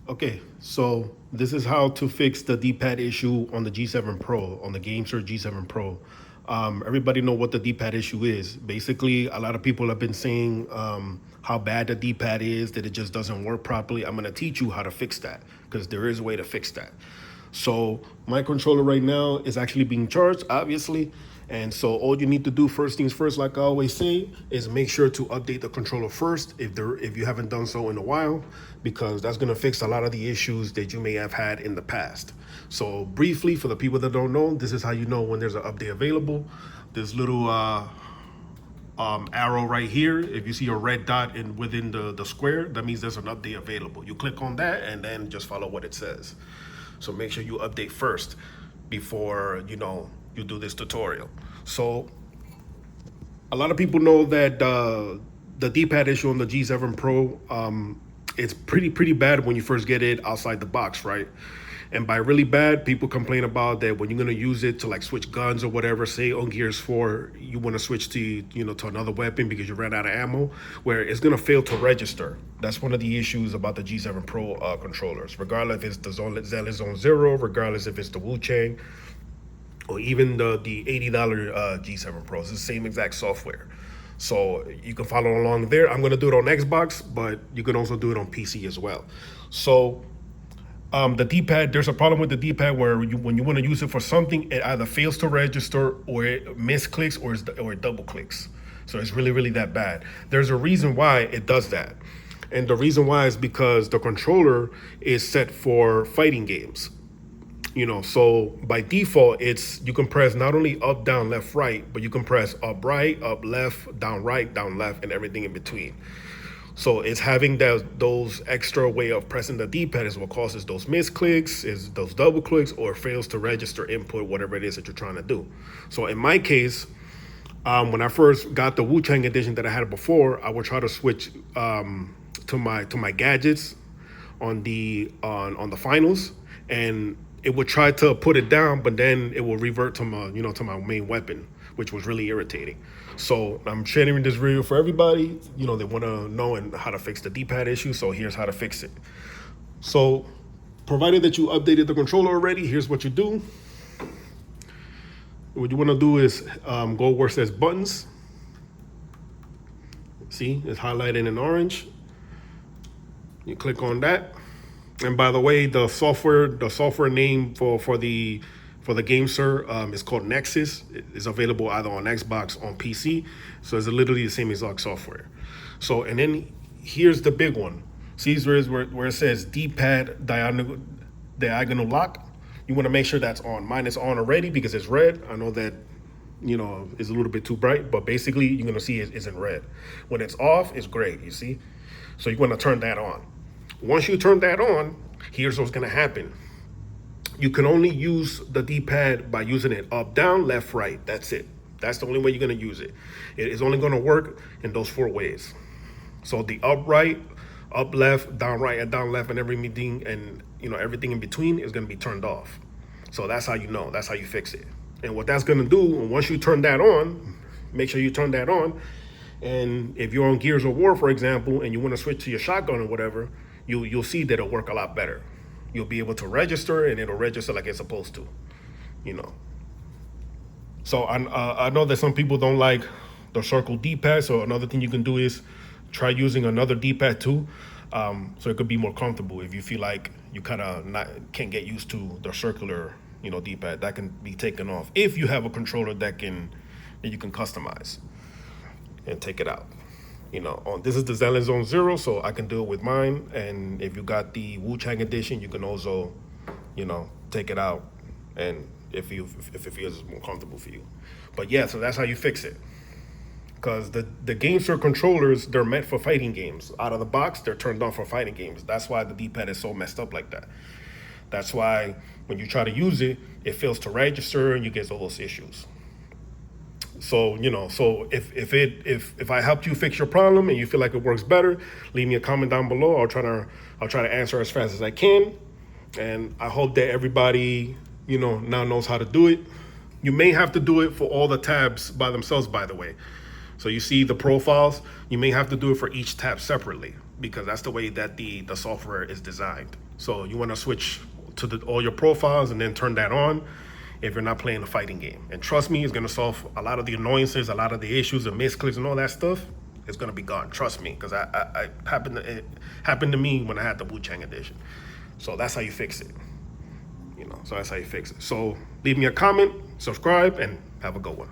Okay, so this is how to fix the D-pad issue on the G7 Pro, on the Gamesir G7 Pro. Everybody know what the D-pad issue is. Basically, a lot of people have been saying how bad the D-pad is, that it just doesn't work properly. I'm gonna teach you how to fix that because there is a way to fix that. So my controller right now is actually being charged, obviously. And so all you need to do, first things first, like I always say, is make sure to update the controller first if you haven't done so in a while, because that's gonna fix a lot of the issues that you may have had in the past. So briefly, for the people that don't know, this is how you know when there's an update available. This little arrow right here, if you see a red dot within the square, that means there's an update available. You click on that and then just follow what it says. So make sure you update first before you do this tutorial. So a lot of people know that the D-pad issue on the G7 Pro, it's pretty bad when you first get it outside the box, right? And by really bad, people complain about that when you're gonna use it to like switch guns or whatever. Say on Gears 4, you want to switch to another weapon because you ran out of ammo, where it's gonna fail to register. That's one of the issues about the G7 Pro controllers. Regardless if it's the Zone Zero, regardless if it's the Wu Chang, or even the $80 G7 Pro, it's the same exact software. So you can follow along there. I'm gonna do it on Xbox, but you can also do it on PC as well. So the D-pad, there's a problem with the D-pad where when you want to use it for something, it either fails to register or it misclicks or it double clicks. So it's really that bad. There's a reason why it does that. And the reason why is because the controller is set for fighting games. So by default, you can press not only up, down, left, right, but you can press up, right, left, down, left, and everything in between. So it's having those extra way of pressing the D-pad is what causes those misclicks, is those double clicks, or fails to register input, whatever it is that you're trying to do. So in my case, when I first got the Wu Chang edition that I had before, I would try to switch to my gadgets on the finals, and it would try to put it down, but then it will revert to my main weapon, which was really irritating. So I'm sharing this video for everybody. They want to know and how to fix the D-pad issue. So here's how to fix it. So provided that you updated the controller already, here's what you do. What you want to do is go where it says buttons. See, it's highlighted in orange. You click on that. And by the way, the software name for the Gamesir is called Nexus. It's available either on Xbox, on PC. So it's literally the same exact software. So, and then here's the big one. See where it says D-pad diagonal lock. You want to make sure that's on. Mine is on already because it's red. I know that it's a little bit too bright, but basically you're gonna see it's in red. When it's off, it's gray. You see, so you want to turn that on. Once you turn that on, here's what's gonna happen. You can only use the D-pad by using it up, down, left, right. That's it. That's the only way you're gonna use it. It is only gonna work in those 4 ways. So the up right, up left, down right, and down left, and everything, and everything in between is gonna be turned off. So that's how you know. That's how you fix it. And what that's gonna do, once you turn that on, make sure you turn that on. And if you're on Gears of War, for example, and you want to switch to your shotgun or whatever, you'll see that it'll work a lot better. You'll be able to register, and it'll register like it's supposed to, So I know that some people don't like the circle D-pad. So another thing you can do is try using another D-pad too. So it could be more comfortable if you feel like you kind of can't get used to the circular, D-pad. That can be taken off if you have a controller that you can customize and take it out. This is the Zone Zero, so I can do it with mine. And if you got the Wu Chang edition, you can also, take it out, and if it feels more comfortable for you. But yeah, so that's how you fix it. Because the Gamesir controllers, they're meant for fighting games. Out of the box, they're turned on for fighting games. That's why the D-pad is so messed up like that. That's why when you try to use it, it fails to register and you get all those issues. So, so if I helped you fix your problem and you feel like it works better, leave me a comment down below. I'll try to answer as fast as I can. And I hope that everybody, now knows how to do it. You may have to do it for all the tabs by themselves, by the way. So you see the profiles, you may have to do it for each tab separately. because that's the way that the software is designed. So you want to switch to all your profiles and then turn that on if you're not playing a fighting game. And trust me, it's going to solve a lot of the annoyances, a lot of the issues, the misclicks and all that stuff. It's going to be gone. Trust me, because it happened to me when I had the Wu-Chang edition. So that's how you fix it. So that's how you fix it. So leave me a comment, subscribe, and have a good one.